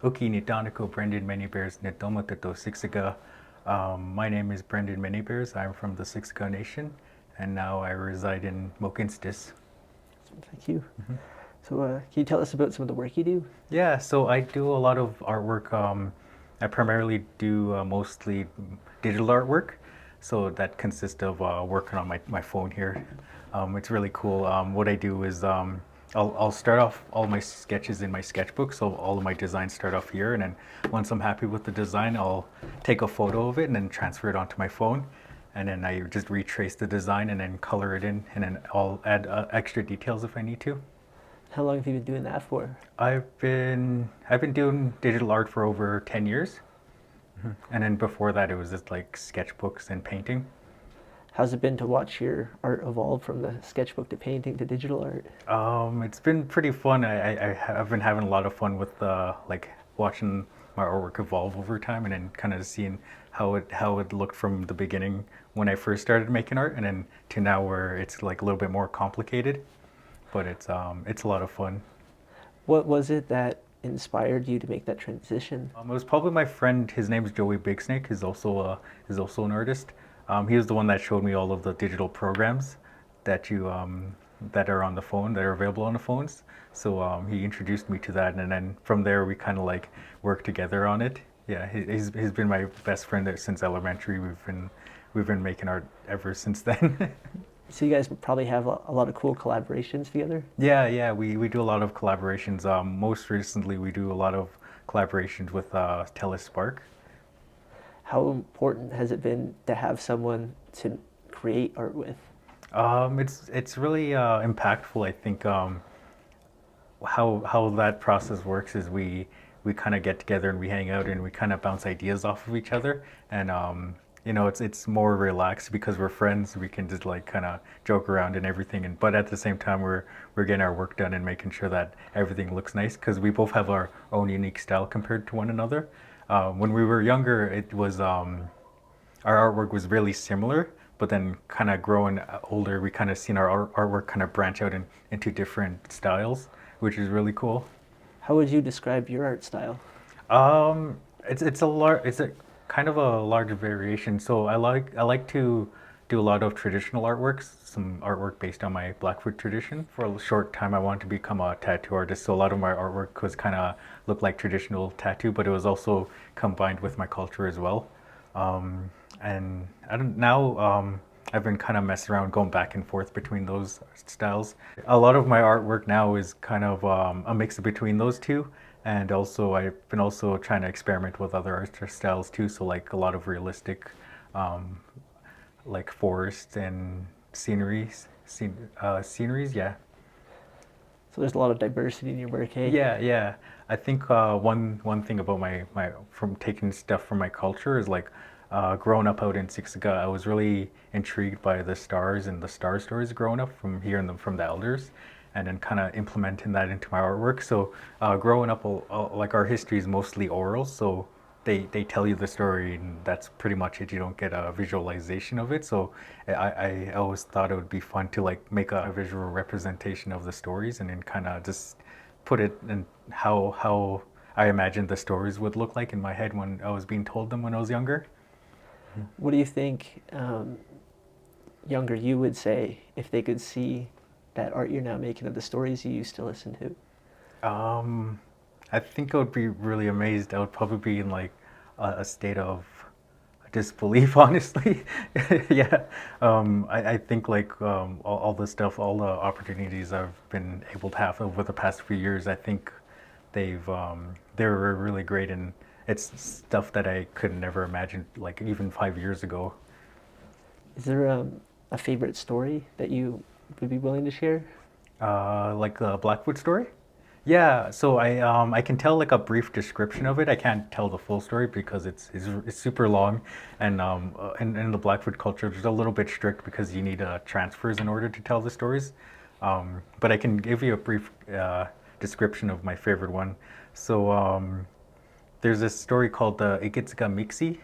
Uki Nitaniko Brendon Many Bears Nitomatato Sixiga. My name is Brendon Many Bears. I'm from the Sixiga Nation, and now I reside in Mokinstis. Thank you. So, can you tell us about some of the work you do? Yeah, so I do a lot of artwork. I primarily do mostly digital artwork. So that consists of working on my phone here. It's really cool. What I do is I'll start off all my sketches in my sketchbook. So all of my designs start off here. And then once I'm happy with the design, I'll take a photo of it and then transfer it onto my phone. And then I just retrace the design and then color it in. And then I'll add extra details if I need to. How long have you been doing that for? I've been doing digital art for over 10 years. And then before that it was just like sketchbooks and painting. How's it been to watch your art evolve from the sketchbook to painting to digital art? It's been pretty fun. I've been having a lot of fun with like watching my artwork evolve over time and then kind of seeing how it looked from the beginning when I first started making art and then to now where it's like a little bit more complicated. But it's a lot of fun. What was it that inspired you to make that transition? It was probably my friend. His name is Joey Bigsnake. He's also an artist. He was the one that showed me all of the digital programs that you that are on the phone that are available on the phones. So he introduced me to that, and then from there we kind of like worked together on it. Yeah, he's been my best friend since elementary. We've been making art ever since then. So, you guys probably have a lot of cool collaborations together. Yeah, we do a lot of collaborations. Most recently, we do a lot of collaborations with TELUS Spark. How important has it been to have someone to create art with? It's really impactful. I think how that process works is we kind of get together and we hang out and we kind of bounce ideas off of each other and it's more relaxed because we're friends. We can just like kind of joke around and everything, and but at the same time we're getting our work done and making sure that everything looks nice because we both have our own unique style compared to one another. When we were younger, it was our artwork was really similar, but then kind of growing older, we kind of seen our artwork kind of branch out into different styles, which is really cool. How would you describe your art style? It's a kind of a large variation. So I like to do a lot of traditional artworks, some artwork based on my Blackfoot tradition. For a short time, I wanted to become a tattoo artist. So a lot of my artwork was kind of looked like traditional tattoo, but it was also combined with my culture as well. And I don't now. I've been kind of messing around, going back and forth between those styles. A lot of my artwork now is kind of a mix between those two, and also I've been also trying to experiment with other art styles too. So like a lot of realistic, um, like forests and sceneries. Yeah, So, there's a lot of diversity in your work, hey? yeah. I think one thing about my from taking stuff from my culture is like growing up out in Sixiga, I was really intrigued by the stars and the star stories growing up from hearing them from the elders, and then kind of implementing that into my artwork. So growing up, like our history is mostly oral, so they tell you the story and that's pretty much it. You don't get a visualization of it. So I always thought it would be fun to like make a visual representation of the stories and then kind of just put it in how I imagined the stories would look like in my head when I was being told them when I was younger. What do you think younger you would say if they could see that art you're now making of the stories you used to listen to? Um, I think I would be really amazed. I would probably be in like a state of disbelief, honestly. Yeah. I think like all the stuff, all the opportunities I've been able to have over the past few years, I think they were really great, and it's stuff that I could never imagine like even 5 years ago. Is there a favorite story that you would be willing to share? Like the Blackfoot story. Yeah, so I can tell like a brief description of it. I can't tell the full story because it's super long, and in the Blackfoot culture, it's a little bit strict because you need transfers in order to tell the stories. But I can give you a brief description of my favorite one. So there's this story called the Ikitsuka Mixi.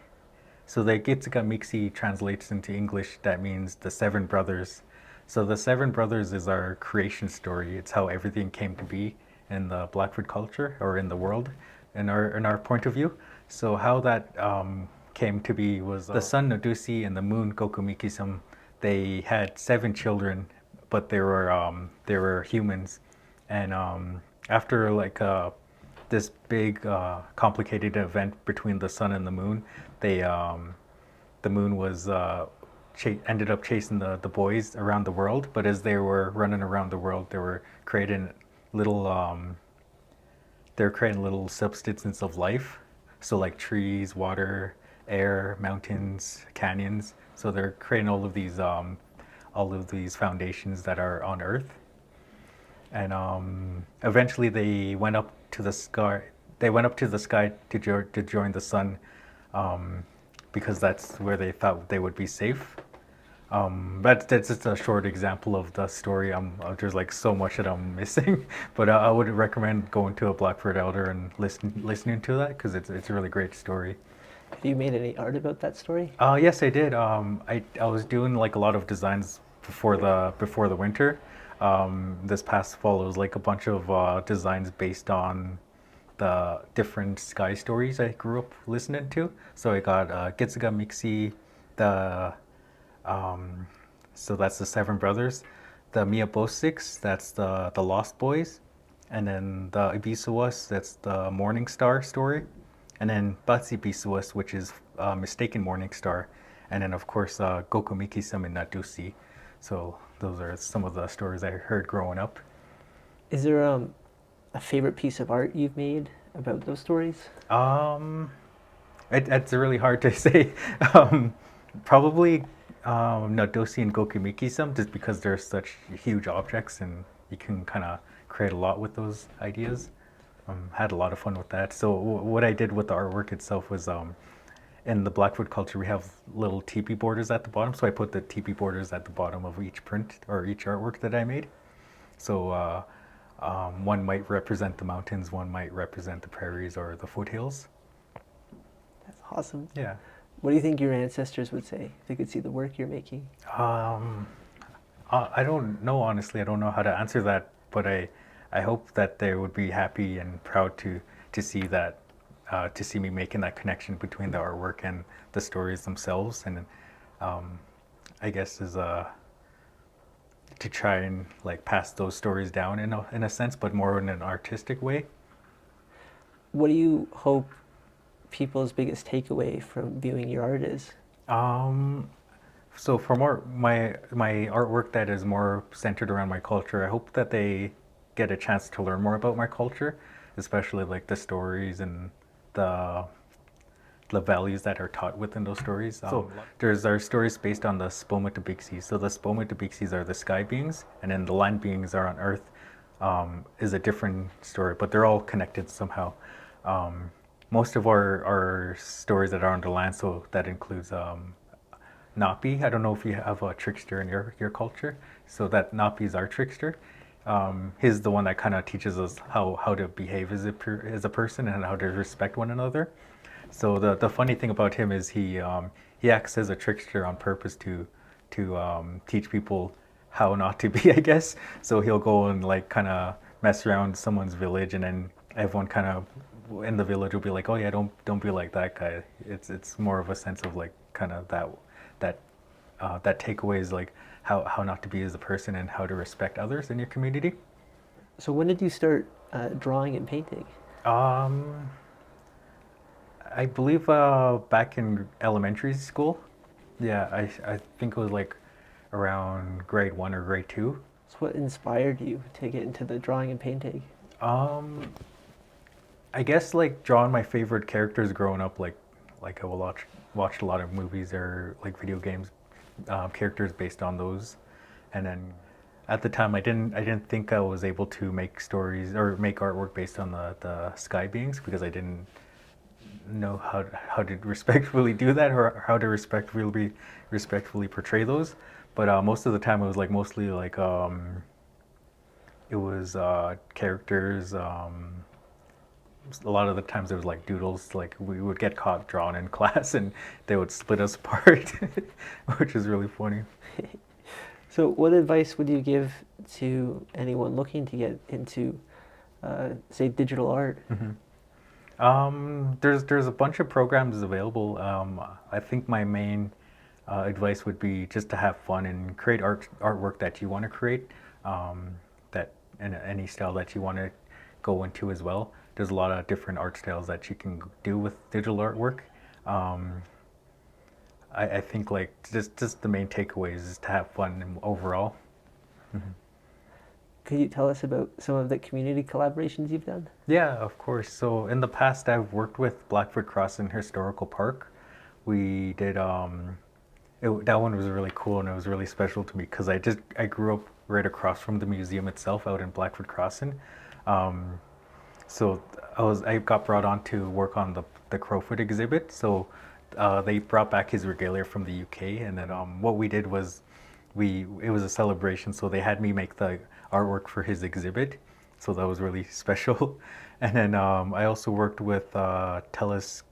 So the Ikitsuka Mixi translates into English. That means the seven brothers. So the seven brothers is our creation story. It's how everything came to be in the Blackfoot culture or in the world. in our point of view. So how that came to be was the sun Nodusi and the moon Gokumikisum. They had 7 children, but they were humans, and after like this big complicated event between the sun and the moon, they the moon was ended up chasing the boys around the world. But as they were running around the world, they were creating little they're creating little substances of life. So like trees, water, air, mountains, canyons. So they're creating all of these foundations that are on Earth. And eventually they went up to the sky. They went up to the sky to join the sun, because that's where they thought they would be safe. But that's just a short example of the story. There's like so much that I'm missing, but I would recommend going to a Blackfoot Elder and listening to that, because it's a really great story. Have you made any art about that story? Yes, I did. I was doing like a lot of designs before the winter. This past fall, it was like a bunch of designs based on the different sky stories I grew up listening to. So I got Gitsuga Mixi, the so that's the Seven Brothers, the Miyabosiks, that's the Lost Boys, and then the Ibisuwas, that's the Morning Star story, and then Batsi Bisuwas, which is Mistaken Morning Star, and then of course Gokumiki Sama Natusi. So those are some of the stories I heard growing up. Is there a favorite piece of art you've made about those stories? It's really hard to say. Probably Nadosi and Gokumiki-sam, just because they're such huge objects and you can kind of create a lot with those ideas. Had a lot of fun with that. So what I did with the artwork itself was, in the Blackfoot culture, we have little teepee borders at the bottom. So I put the teepee borders at the bottom of each print or each artwork that I made. So one might represent the mountains, one might represent the prairies or the foothills. That's awesome. Yeah. What do you think your ancestors would say if they could see the work you're making? I don't know, honestly. I don't know how to answer that, but I hope that they would be happy and proud to see that, to see me making that connection between the artwork and the stories themselves, and I guess is to try and like pass those stories down in a sense, but more in an artistic way. What do you hope people's biggest takeaway from viewing your art is? So for my artwork that is more centered around my culture, I hope that they get a chance to learn more about my culture, especially like the stories and the values that are taught within those stories. So there's our stories based on the Spomatabixis. So the Spomatabixis are the sky beings, and then the land beings are on Earth. Is a different story, but they're all connected somehow. Most of our stories that are on the land, so that includes Napi. I don't know if you have a trickster in your culture. So that Napi is our trickster. He's the one that kind of teaches us how to behave as a person and how to respect one another. So the funny thing about him is he acts as a trickster on purpose to teach people how not to be, I guess. So he'll go and like kind of mess around someone's village, and then everyone kind of in the village will be like, oh yeah, don't be like that guy. It's more of a sense of like kind of that takeaway is like how not to be as a person and how to respect others in your community. So when did you start drawing and painting? I believe back in elementary school. Yeah, I think it was like around grade 1 or grade 2. So what inspired you to get into the drawing and painting? I guess like drawing my favorite characters growing up, like I will watched a lot of movies or like video games, characters based on those, and then at the time I didn't think I was able to make stories or make artwork based on the sky beings, because I didn't know how to respectfully do that, or how to respectfully portray those. But most of the time it was like mostly like it was characters. A lot of the times it was like doodles. Like we would get caught drawing in class, and they would split us apart, which is really funny. So what advice would you give to anyone looking to get into, say, digital art? Mm-hmm. There's a bunch of programs available. I think my main advice would be just to have fun and create artwork that you want to create, that in any style that you want to go into as well. There's a lot of different art styles that you can do with digital artwork. Um, I think like just the main takeaways is to have fun overall. Could you tell us about some of the community collaborations you've done? Yeah, of course. So in the past, I've worked with Blackfoot Crossing Historical Park. We did that one was really cool and it was really special to me because I grew up right across from the museum itself out in Blackfoot Crossing. Um, so I got brought on to work on the Crowfoot exhibit. So they brought back his regalia from the UK, and then what we did was we it was a celebration. So they had me make the artwork for his exhibit. So that was really special. And then I also worked with TELUS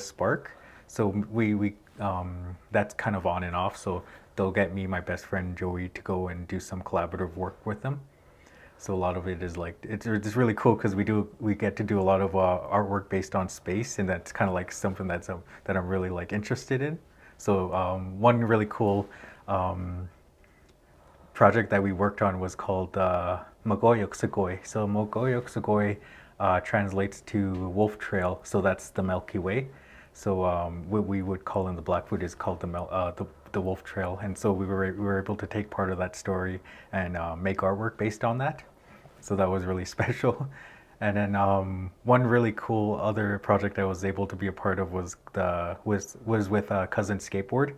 Spark. So we that's kind of on and off. So they'll get me, my best friend Joey, to go and do some collaborative work with them. So a lot of it is like it's really cool because we get to do a lot of artwork based on space, and that's kind of like something that I'm really like interested in. So one really cool um, project that we worked on was called Mogoyok Sugoi. So Mogoyok Sugoi translates to Wolf Trail. So that's the Milky Way. So what we would call in the Blackfoot is called the Wolf Trail. And so we were able to take part of that story and make artwork based on that. So that was really special. And then one really cool other project I was able to be a part of was with Cousin Skateboard.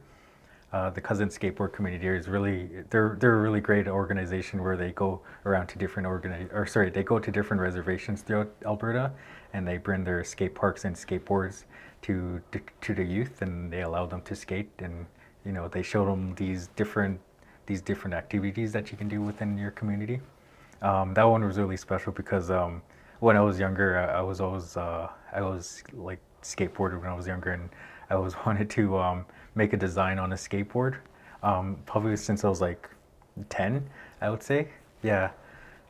The Cousin Skateboard community is really they're a really great organization where they go around to they go to different reservations throughout Alberta, and they bring their skate parks and skateboards to the youth, and they allow them to skate, and they show them these different activities that you can do within your community. That one was really special because when I was younger, I was like skateboarded when I was younger, and I always wanted to make a design on a skateboard. Probably since I was like 10, I would say. Yeah.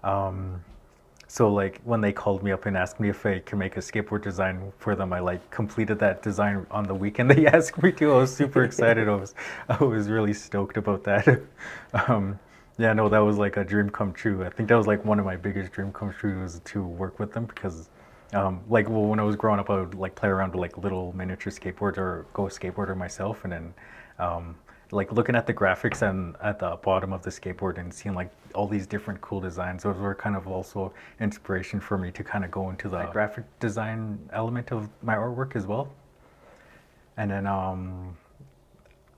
Um, so like when they called me up and asked me if I could make a skateboard design for them, I like completed that design on the weekend they asked me to. I was super excited. I was really stoked about that. um, yeah, no, that was like a dream come true. I think that was like one of my biggest dream come true was to work with them because when I was growing up, I would like play around with like little miniature skateboards or go skateboarder myself, and then um, like looking at the graphics and at the bottom of the skateboard and seeing like all these different cool designs. Those were kind of also inspiration for me to kind of go into the graphic design element of my artwork as well. And then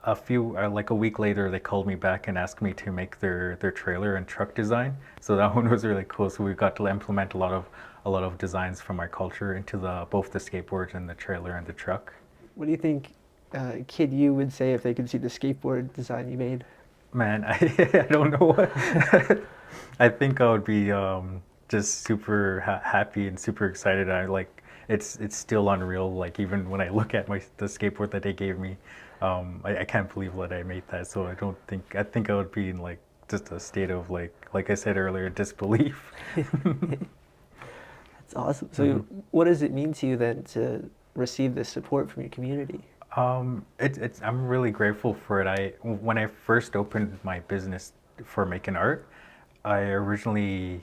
like a week later, they called me back and asked me to make their trailer and truck design. So that one was really cool. So we got to implement a lot of designs from my culture into both the skateboard and the trailer and the truck. What do you think kid you would say if they could see the skateboard design you made? Man, I don't know what. I think I would be just super happy and super excited. I like it's still unreal. Like even when I look at the skateboard that they gave me, I can't believe that I made that. So I think I would be in like just a state of like I said earlier, disbelief. That's awesome. So what does it mean to you then to receive this support from your community? I'm really grateful for it. When I first opened my business for making art, I originally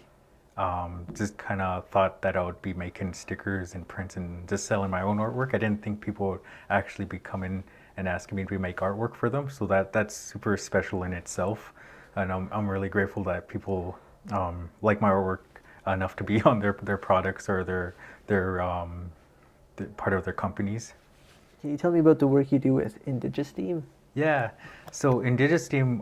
just kind of thought that I would be making stickers and prints and just selling my own artwork. I didn't think people would actually be coming and asking me to make artwork for them. So that's super special in itself, and I'm really grateful that people like my artwork enough to be on their products or their part of their companies. Can you tell me about the work you do with Indigenous Team? Yeah, so Indigenous Team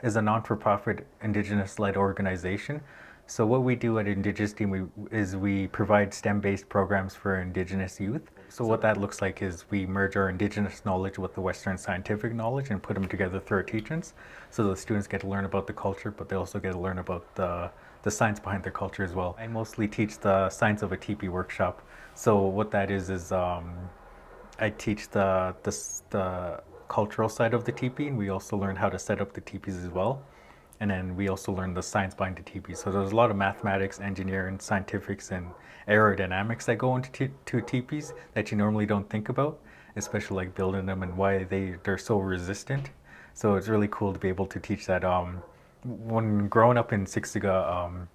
is a non-for-profit Indigenous-led organization. So what we do at Indigenous Team is we provide STEM-based programs for Indigenous youth. So what that looks like is we merge our Indigenous knowledge with the Western scientific knowledge and put them together through our teachings. So the students get to learn about the culture, but they also get to learn about the science behind their culture as well. I mostly teach the science of a teepee workshop. So what that is I teach the cultural side of the teepee, and we also learn how to set up the teepees as well. and then we also learned the science behind the teepees. So there's a lot of mathematics, engineering, scientifics, and aerodynamics that go into teepees that you normally don't think about, especially like building them and why they're so resistant. So it's really cool to be able to teach that. When growing up in Siksika,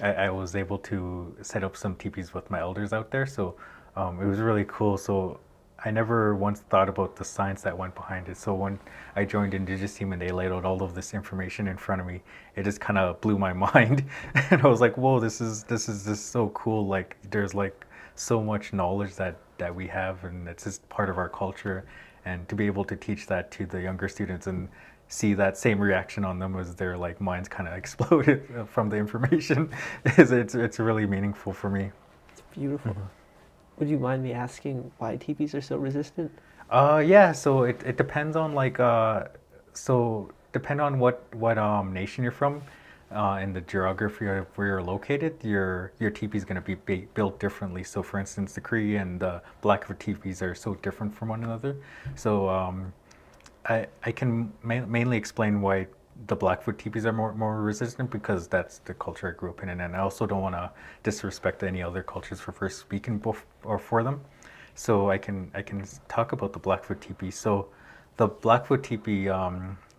I was able to set up some teepees with my elders out there. So it was really cool. So I never once thought about the science that went behind it. So when I joined Indigenous team and they laid out all of this information in front of me, it just kind of blew my mind, and I was like, "Whoa, this is so cool! Like, there's like so much knowledge that we have, and it's just part of our culture." And to be able to teach that to the younger students and see that same reaction on them as their like minds kind of exploded from the information, is it's really meaningful for me. It's beautiful. Would you mind me asking why teepees are so resistant? Yeah, so it depends on like so depend on what nation you're from, and the geography of where you're located. Your teepee is going to be built differently. So for instance, the Cree and the Blackfoot teepees are so different from one another. So I can mainly explain why the Blackfoot teepees are more resistant, because that's the culture I grew up in, and I also don't want to disrespect any other cultures for first speaking or for them. So I can talk about the Blackfoot teepee. So the Blackfoot teepee,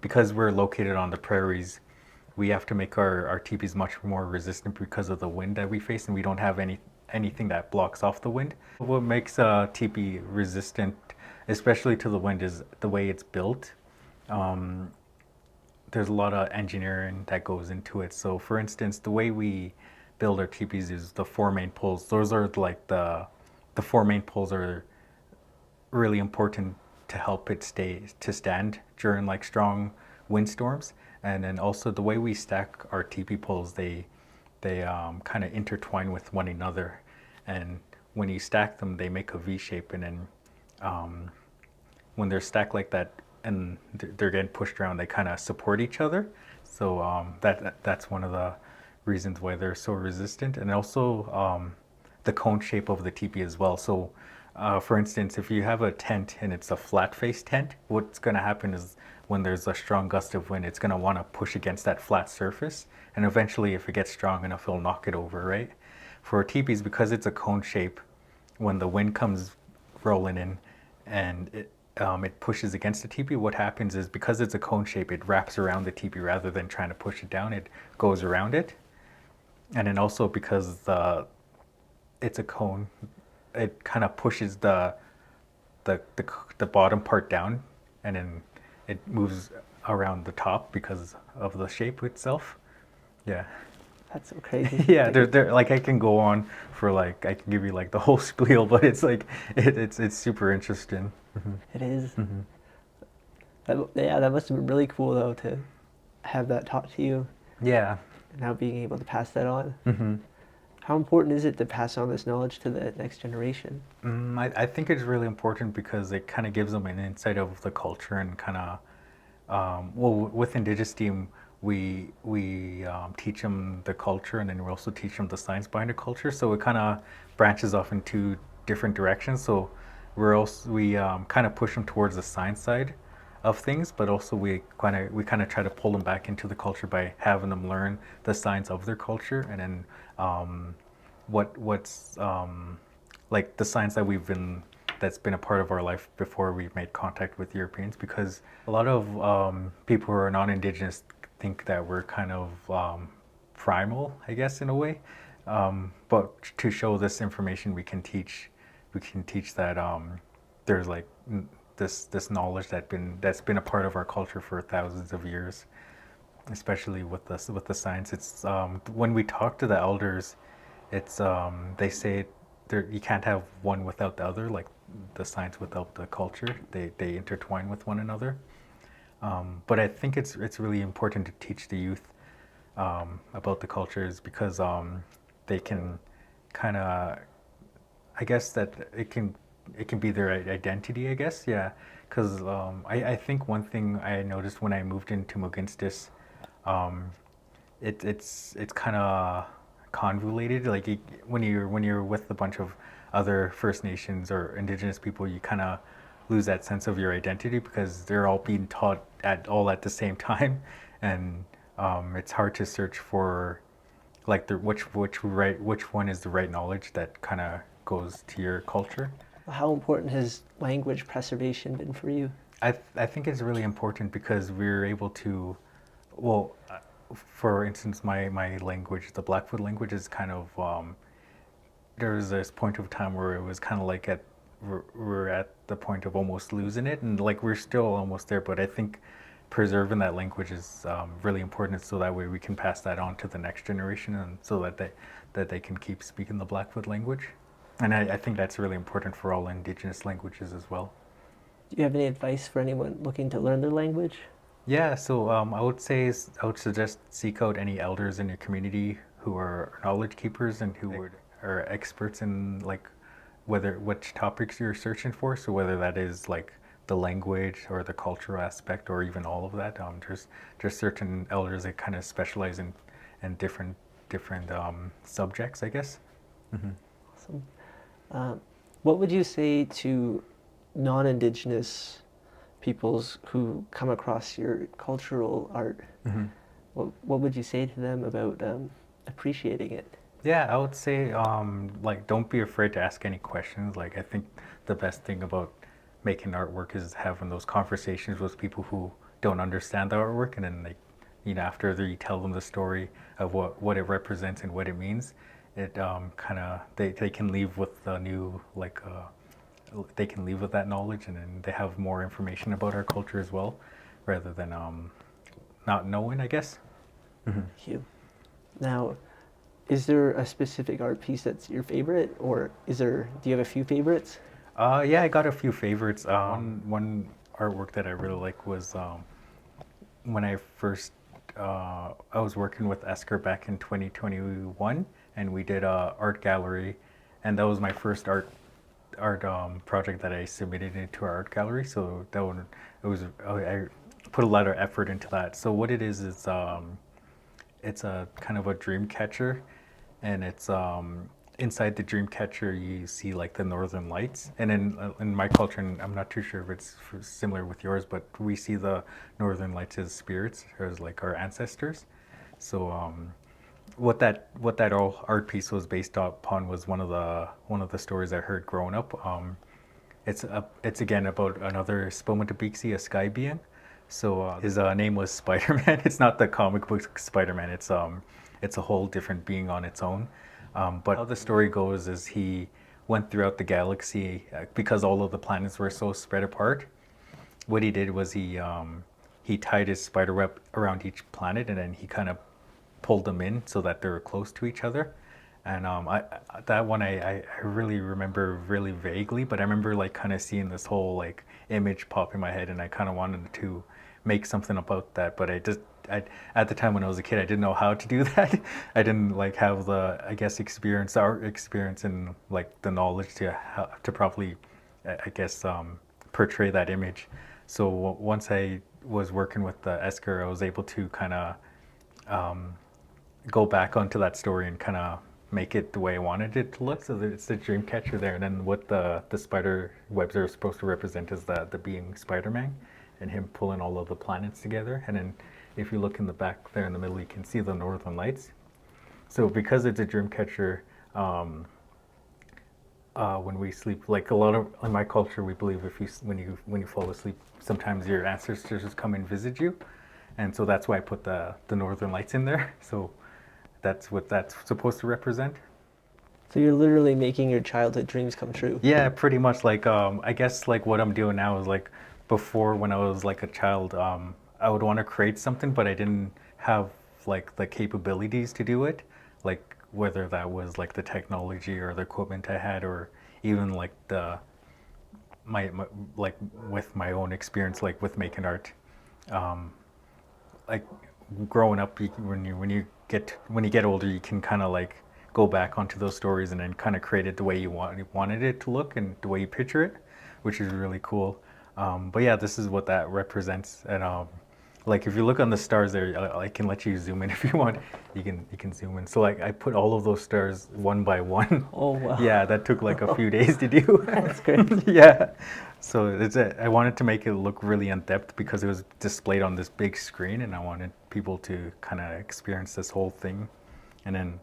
because we're located on the prairies, we have to make our teepees much more resistant because of the wind that we face, and we don't have anything that blocks off the wind. What makes a teepee resistant, especially to the wind, is the way it's built. Um, there's a lot of engineering that goes into it. So for instance, the way we build our teepees is the four main poles. Those are like the four main poles are really important to help it stand during like strong windstorms. And then also the way we stack our teepee poles, they kind of intertwine with one another. And when you stack them, they make a V shape. And then um, when they're stacked like that and they're getting pushed around, they kind of support each other. So that's one of the reasons why they're so resistant. And also the cone shape of the teepee as well. So for instance, if you have a tent and it's a flat face tent, what's going to happen is when there's a strong gust of wind, it's going to want to push against that flat surface. And eventually, if it gets strong enough, it'll knock it over, right? For teepees, because it's a cone shape, when the wind comes rolling in and it pushes against the teepee, what happens is, because it's a cone shape, it wraps around the teepee rather than trying to push it down, it goes around it. And then also because it's a cone, it kind of pushes the, the the bottom part down, and then it moves around the top because of the shape itself. Yeah. That's so crazy. Yeah, there like I can go on for like I can give you like the whole spiel, but it's like it's super interesting. It is. Yeah, that must have been really cool though to have that taught to you Yeah. and now being able to pass that on. How important is it to pass on this knowledge to the next generation? I think it's really important because it kind of gives them an insight of the culture and kind of well, with Indigenous team, we teach them the culture, and then we also teach them the science behind the culture. So it kind of branches off in two different directions. So we kind of push them towards the science side of things, but also we kind of try to pull them back into the culture by having them learn the science of their culture, and then what's like the science that's been a part of our life before we made contact with Europeans, because a lot of people who are non-Indigenous think that we're kind of primal, I guess, in a way. But to show this information, we can teach that there's like this knowledge that's been a part of our culture for thousands of years, especially with the science. It's when we talk to the elders, it's they say there you can't have one without the other, like the science without the culture. They intertwine with one another. But I think it's really important to teach the youth about the cultures, because they can kind of, I guess that it can be their identity, I guess. Yeah, because I think one thing I noticed when I moved into Muginstis, um, it's kind of convoluted. Like when you're with a bunch of other First Nations or Indigenous people, you kind of lose that sense of your identity because they're all being taught all at the same time, and it's hard to search for like which one is the right knowledge that kind of goes to your culture. How important has language preservation been for you? I think it's really important because we're able to, well, for instance, my language, the Blackfoot language, is kind of there was this point of time where it was kind of like we're at the point of almost losing it, and like we're still almost there. But I think preserving that language is really important, so that way we can pass that on to the next generation, and so that they can keep speaking the Blackfoot language. And I think that's really important for all Indigenous languages as well. Do you have any advice for anyone looking to learn their language? Yeah, so I would suggest seek out any elders in your community who are knowledge keepers and are experts in like whether which topics you're searching for. So whether that is like the language or the cultural aspect or even all of that. There's certain elders that kind of specialize in different subjects, I guess. Awesome. What would you say to non-Indigenous peoples who come across your cultural art? What would you say to them about appreciating it? Yeah, I would say like don't be afraid to ask any questions. Like I think the best thing about making artwork is having those conversations with people who don't understand the artwork, and then like after you tell them the story of what it represents and what it means, it kind of they can leave with a new like they can leave with that knowledge, and then they have more information about our culture as well, rather than not knowing, I guess. Thank you. Now, is there a specific art piece that's your favorite, or do you have a few favorites? Yeah, I got a few favorites. One artwork that I really like was when I first I was working with Esker back in 2021, and we did a art gallery, and that was my first art project that I submitted into our art gallery. So that one, I put a lot of effort into that. So what it is it's a kind of a dream catcher, and it's inside the dream catcher you see like the northern lights, and in my culture, and I'm not too sure if it's similar with yours, but we see the northern lights as spirits, or as like our ancestors. So what that art piece was based upon was one of the stories I heard growing up. It's again about another Spomatabixi, a sky being. So his name was Spider-Man. It's not the comic book Spider-Man. It's a whole different being on its own. But how the story goes is he went throughout the galaxy because all of the planets were so spread apart. What he did was he tied his spider web around each planet, and then he kind of pulled them in so that they were close to each other. And that one I really remember really vaguely, but I remember like kind of seeing this whole like image pop in my head, and I kind of wanted to make something about that. But at the time when I was a kid, I didn't know how to do that. I didn't like have the, I guess, art experience and like the knowledge to properly, I guess, portray that image. So once I was working with the Esker, I was able to kind of go back onto that story and kind of make it the way I wanted it to look. So it's the dream catcher there, and then what the spider webs are supposed to represent is the being Spider-Man, and him pulling all of the planets together. And then if you look in the back there in the middle, you can see the northern lights. So because it's a dream catcher, when we sleep, like a lot of in my culture, we believe when you fall asleep, sometimes your ancestors just come and visit you, and so that's why I put the northern lights in there. So that's what that's supposed to represent. So you're literally making your childhood dreams come true. Yeah, pretty much. Like I guess like what I'm doing now is like before when I was like a child, I would want to create something, but I didn't have like the capabilities to do it. Like whether that was like the technology or the equipment I had, or even like my like with my own experience, like with making art. Like growing up, when you get older, you can kind of like go back onto those stories and then kind of create it the way you wanted it to look and the way you picture it, which is really cool. But yeah, this is what that represents. And like if you look on the stars there, I can let you zoom in if you want. You can zoom in. So like I put all of those stars one by one. Oh wow. Yeah, that took like a few days to do. That's great. Yeah. So I wanted to make it look really in depth because it was displayed on this big screen, and I wanted people to kind of experience this whole thing. And then,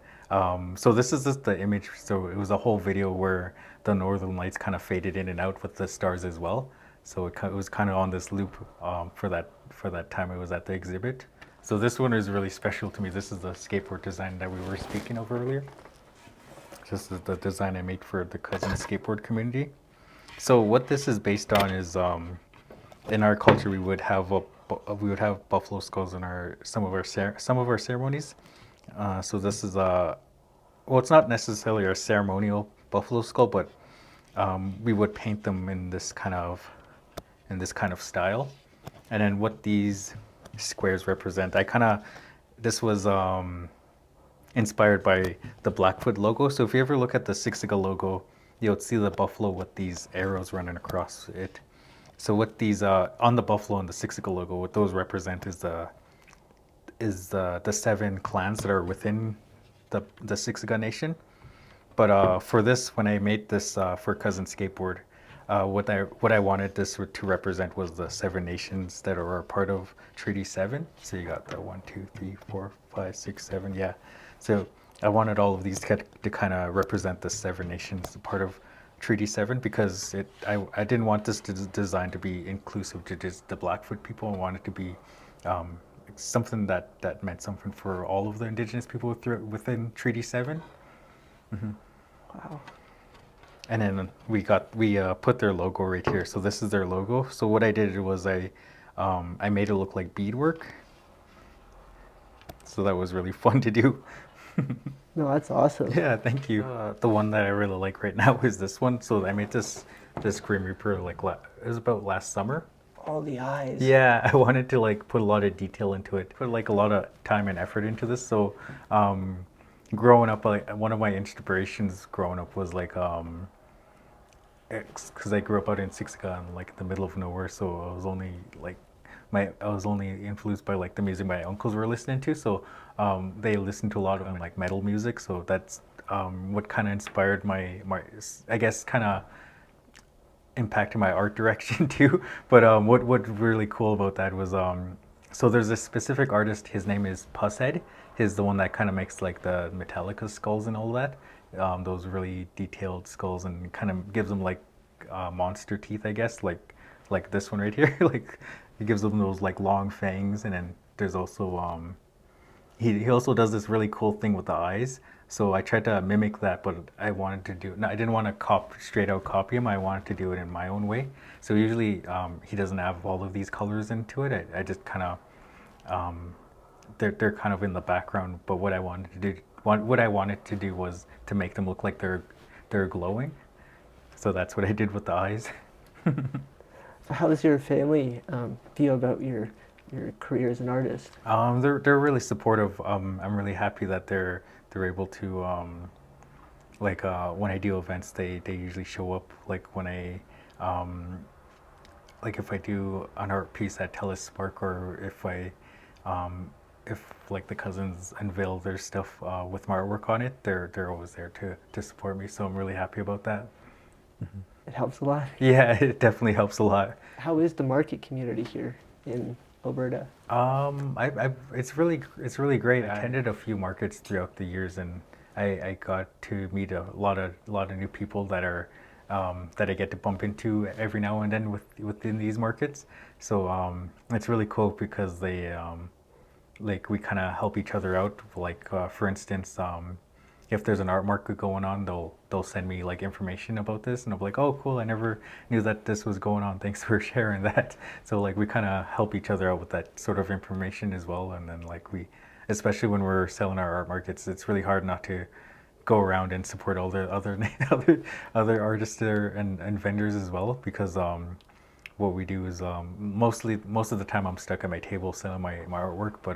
so this is just the image. So it was a whole video where the northern lights kind of faded in and out with the stars as well. So it was kind of on this loop for that time I was at the exhibit. So this one is really special to me. This is the skateboard design that we were speaking of earlier. This is the design I made for the cousin skateboard community. So what this is based on is in our culture we would have buffalo skulls in some of our ceremonies. So this is a well, it's not necessarily a ceremonial buffalo skull, but we would paint them in this kind of style. And then what these squares represent, this was inspired by the Blackfoot logo. So if you ever look at the Six Sigma logo, you'll see the buffalo with these arrows running across it. So what these on the buffalo and the Six Sigma logo, what those represent is the seven clans that are within the Six Sigma Nation. But for this, when I made this for Cousin Skateboard, what I wanted this to represent was the seven nations that are a part of Treaty 7. So you got the 1, 2, 3, 4, 5, 6, 7, yeah. So I wanted all of these to kind of represent the seven nations, part of Treaty 7, because I didn't want this design to be inclusive to just the Blackfoot people. I wanted it to be something that meant something for all of the Indigenous people within Treaty 7. Wow. And then we put their logo right here. So this is their logo. So what I did was I made it look like beadwork. So that was really fun to do. No, that's awesome. Yeah, thank you. The one that I really like right now is this one. So I made this Grim Reaper it was about last summer. All the eyes. Yeah, I wanted to like put a lot of detail into it, put like a lot of time and effort into this. So growing up, like one of my inspirations growing up was like because I grew up out in Siksika, like the middle of nowhere, so I was only like I was only influenced by like the music my uncles were listening to. So they listened to a lot of like metal music. So that's what kind of inspired my I guess kind of impacted my art direction too. But what really cool about that was so there's a specific artist. His name is Pusshead. He's the one that kind of makes like the Metallica skulls and all that. Those really detailed skulls, and kind of gives them like monster teeth, I guess, like this one right here. Like it gives them those like long fangs, and then there's also he also does this really cool thing with the eyes. So I tried to mimic that, but I wanted to do no, I didn't want to straight out copy him. I wanted to do it in my own way. So usually he doesn't have all of these colors into it. I just kind of they're kind of in the background. But what I wanted to do was to make them look like they're glowing. So that's what I did with the eyes. So how does your family feel about your career as an artist? They're really supportive. I'm really happy that they're able to when I do events, they usually show up. Like when I like if I do an art piece at TELUS Spark, or if like the cousins unveil their stuff with my artwork on it, they're always there to support me. So I'm really happy about that. It helps a lot. Yeah, it definitely helps a lot. How is the market community here in Alberta? It's really great. I attended a few markets throughout the years, and I got to meet a lot of new people that are that I get to bump into every now and then within these markets. So it's really cool because they like we kind of help each other out. Like for instance, if there's an art market going on, they'll send me like information about this, and I'm like, oh cool, I never knew that this was going on. Thanks for sharing that. So like we kind of help each other out with that sort of information as well. And then like especially when we're selling our art markets, it's really hard not to go around and support all the other artists there and vendors as well, because what we do is most of the time I'm stuck at my table selling my artwork, but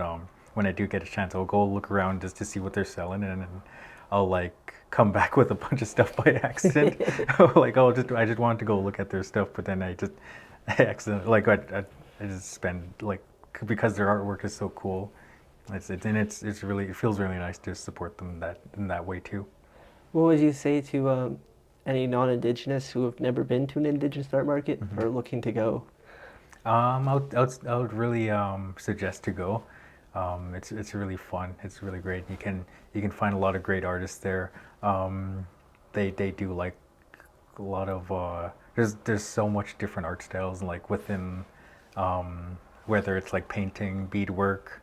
when I do get a chance, I'll go look around just to see what they're selling, and I'll like come back with a bunch of stuff by accident. Like I just wanted to go look at their stuff, but then I accidentally like I just spend like, because their artwork is so cool. It's really, it feels really nice to support them in that way too. What would you say to any non-Indigenous who have never been to an Indigenous art market or looking to go? I would really suggest to go. It's really fun. It's really great. You can find a lot of great artists there. They do like a lot of there's so much different art styles like within whether it's like painting, beadwork,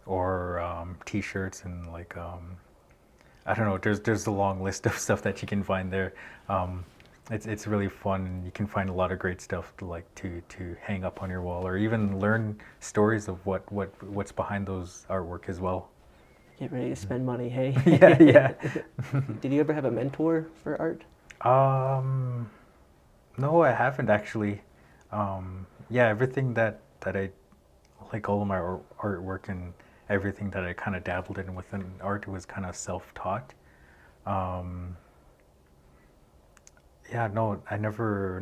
or t-shirts and like I don't know. There's a long list of stuff that you can find there. It's really fun. And you can find a lot of great stuff to like to hang up on your wall, or even learn stories of what's behind those artwork as well. Get ready to spend money, hey? Yeah, yeah. Did you ever have a mentor for art? Um, no, I haven't actually. Yeah, everything that I like, all of my artwork and everything that I kind of dabbled in within art was kind of self-taught. Um, Yeah, no, I never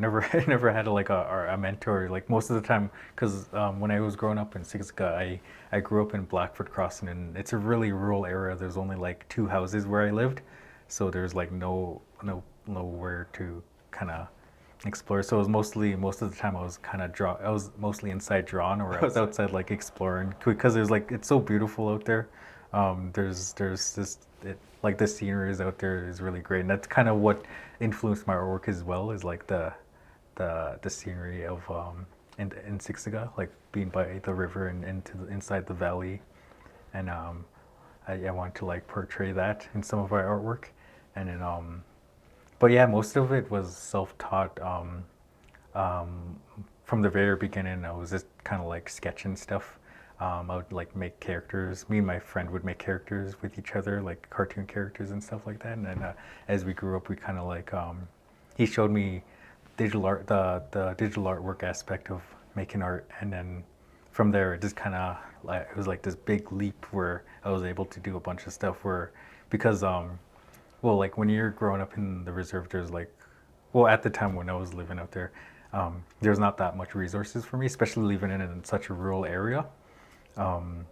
had like a mentor. Like most of the time, because when I was growing up in Siksika, I grew up in Blackfoot Crossing, and it's a really rural area. There's only like two houses where I lived, so there's like nowhere to kind of explore. So it was mostly most of the time I was kind of draw. I was mostly inside drawing, or I was outside like exploring because there's like it's so beautiful out there. There's this like the scenery is out there is really great, and that's kind of what influenced my work as well. Is like the scenery of in Siksika, like being by the river and inside the valley, and I want to like portray that in some of my artwork, and then but yeah, most of it was self-taught. Um, from the very beginning, I was just kind of like sketching stuff. I would like make characters. Me and my friend would make characters with each other, like cartoon characters and stuff like that. And then as we grew up, we kind of like he showed me digital art, the digital artwork aspect of making art, and then from there, it just kind of like it was like this big leap where I was able to do a bunch of stuff where because well, like when you're growing up in the reserve, there's like, well, at the time when I was living out there, there's not that much resources for me, especially living in such a rural area. Um,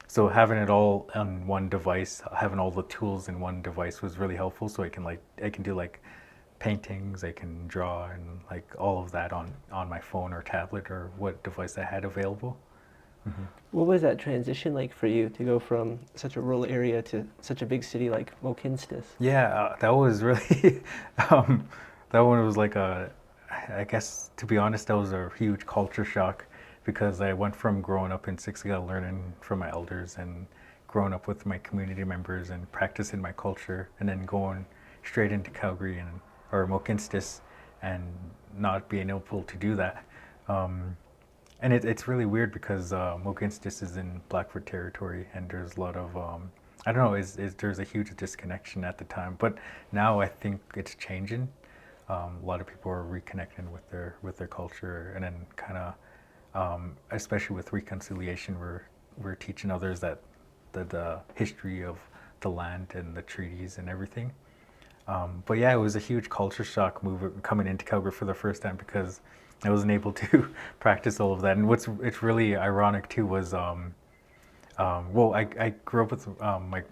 so having it all on one device, having all the tools in one device was really helpful. So I can do like paintings, I can draw, and like all of that on my phone or tablet or what device I had available. What was that transition like for you to go from such a rural area to such a big city like Mokinstis? Yeah, that was really um, that one was like I guess to be honest, that was a huge culture shock because I went from growing up in Siksika, learning from my elders and growing up with my community members and practicing my culture, and then going straight into Calgary and or Mokinstis and not being able to do that. Um, and it's really weird because Mokinstis is in Blackfoot territory, and there's a lot of I don't know, there's a huge disconnection at the time, but now I think it's changing. A lot of people are reconnecting with their culture, and then kind of especially with reconciliation, we're teaching others that the history of the land and the treaties and everything. But yeah, it was a huge culture shock move coming into Calgary for the first time because I wasn't able to practice all of that. And what's it's really ironic too was well, I grew up with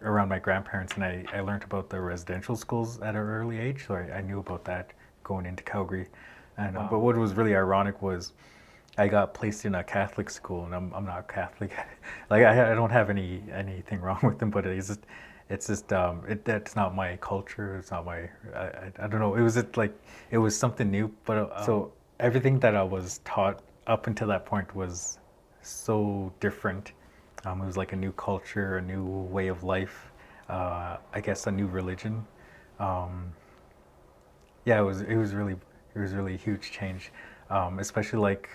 around my grandparents, and I learned about the residential schools at an early age, so I knew about that going into Calgary. And but what was really ironic was I got placed in a Catholic school, and I'm not Catholic. Like I don't have anything wrong with them, but it's just that's not my culture. It's not my I don't know. It was just like it was something new, but so everything that I was taught up until that point was so different. It was like a new culture, a new way of life. I guess a new religion. Um, yeah, it was really a huge change, especially like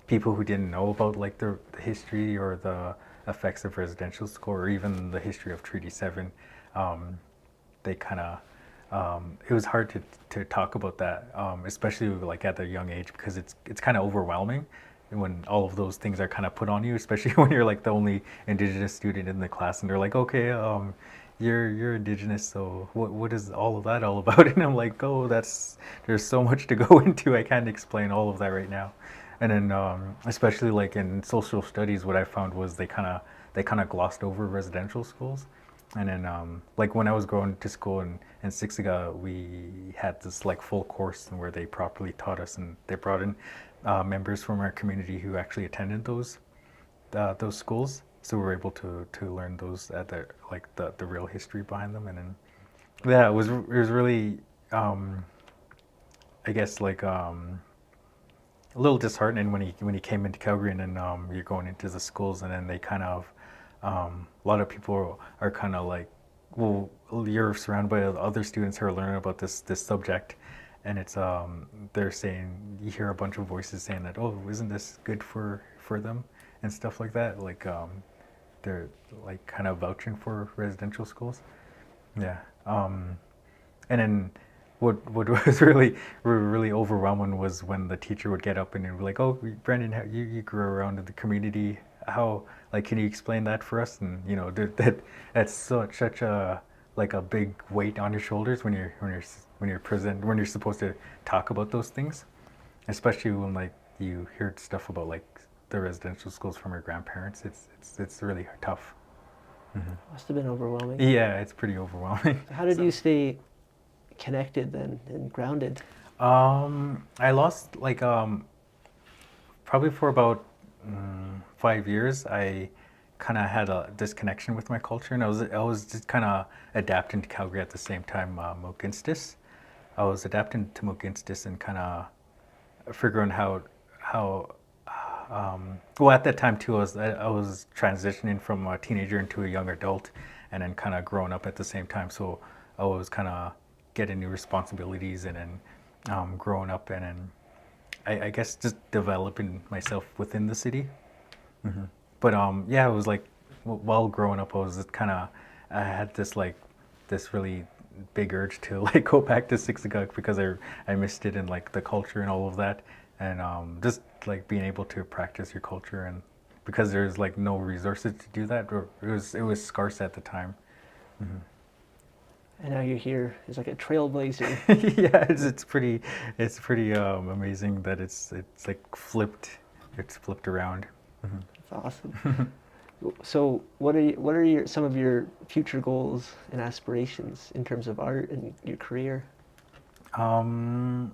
people who didn't know about like the history or the effects of residential school or even the history of Treaty Seven. Um, they kind of it was hard to talk about that, especially like at a young age because it's kind of overwhelming when all of those things are kind of put on you, especially when you're like the only Indigenous student in the class, and they're like, okay, you're Indigenous, so what is all of that all about? And I'm like, oh, there's so much to go into. I can't explain all of that right now. And then especially like in social studies, what I found was they kind of glossed over residential schools. And then like when I was going to school in in Sixiga, we had this like full course where they properly taught us, and they brought in members from our community who actually attended those schools. So we were able to learn those at the real history behind them, and then yeah, it was really I guess like a little disheartening when he came into Calgary, and then you're going into the schools, and then they kind of a lot of people are kind of like, well, you're surrounded by other students who are learning about this subject, and it's they're saying, you hear a bunch of voices saying that, oh, isn't this good for them and stuff like that, like they're like kind of vouching for residential schools. Yeah. And then what was really overwhelming was when the teacher would get up and he'd be like, "Oh, Brendon, you grew around in the community. How, like, can you explain that for us?" And that's such a like a big weight on your shoulders when you're supposed to talk about those things, especially when like you hear stuff about like the residential schools from your grandparents. It's really tough. Must have been overwhelming. Yeah, it's pretty overwhelming. How did you stay connected then and grounded? I lost like probably for about 5 years. I kind of had a disconnection with my culture, and I was just kind of adapting to Calgary at the same time. Moginstis, I was adapting to Moginstis and kind of figuring how well, at that time too, I was transitioning from a teenager into a young adult, and then kind of growing up at the same time. So I was kind of getting new responsibilities, and then growing up, and then I guess just developing myself within the city. But yeah, it was like while growing up, I was just kind of I had this really big urge to like go back to Siksika because I missed it, and like the culture and all of that, and just like being able to practice your culture, and because there's like no resources to do that, or it was scarce at the time. And now you're here as like a trailblazer. Yeah, it's pretty amazing that it's like flipped around. That's awesome. So, what are some of your future goals and aspirations in terms of art and your career? I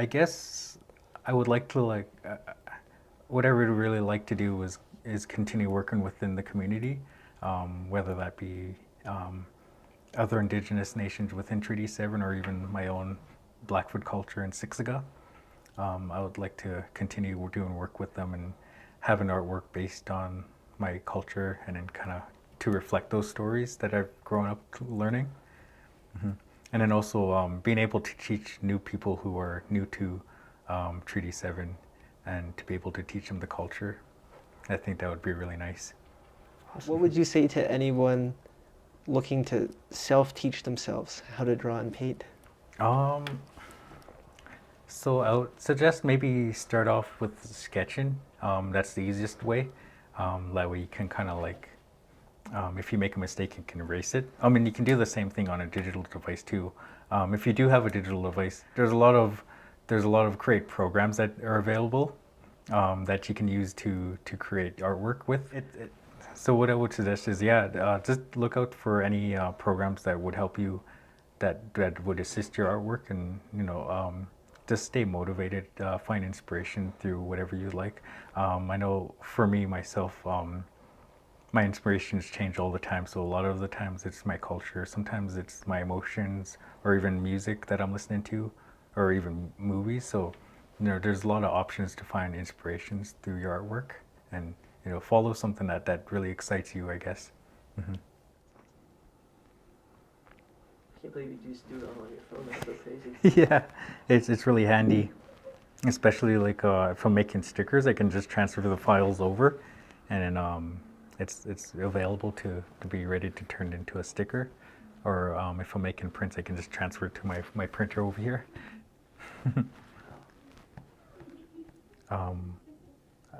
guess I would like to like what I would really like to do is continue working within the community, whether that be other Indigenous nations within Treaty 7 or even my own Blackfoot culture in Siksika. I would like to continue doing work with them and have an artwork based on my culture, and then kind of to reflect those stories that I've grown up learning. And then also being able to teach new people who are new to Treaty 7, and to be able to teach them the culture. I think that would be really nice. What would you say to anyone looking to self-teach themselves how to draw and paint? So I would suggest maybe start off with sketching. That's the easiest way. That way you can kind of like, if you make a mistake, you can erase it. I mean, you can do the same thing on a digital device too. If you do have a digital device, there's a lot of great programs that are available that you can use to create artwork with. So what I would suggest is, just look out for any programs that would help you, that would assist your artwork, and just stay motivated, find inspiration through whatever you like. I know for me, myself, my inspirations change all the time. So a lot of the times it's my culture, sometimes it's my emotions, or even music that I'm listening to, or even movies. So, there's a lot of options to find inspirations through your artwork, and, follow something that really excites you, I guess. I can't believe you just do it all on your phone. That's so crazy. Yeah, it's really handy, especially like if I'm making stickers, I can just transfer the files over, and then it's available to be ready to turn into a sticker, or if I'm making prints, I can just transfer it to my printer over here.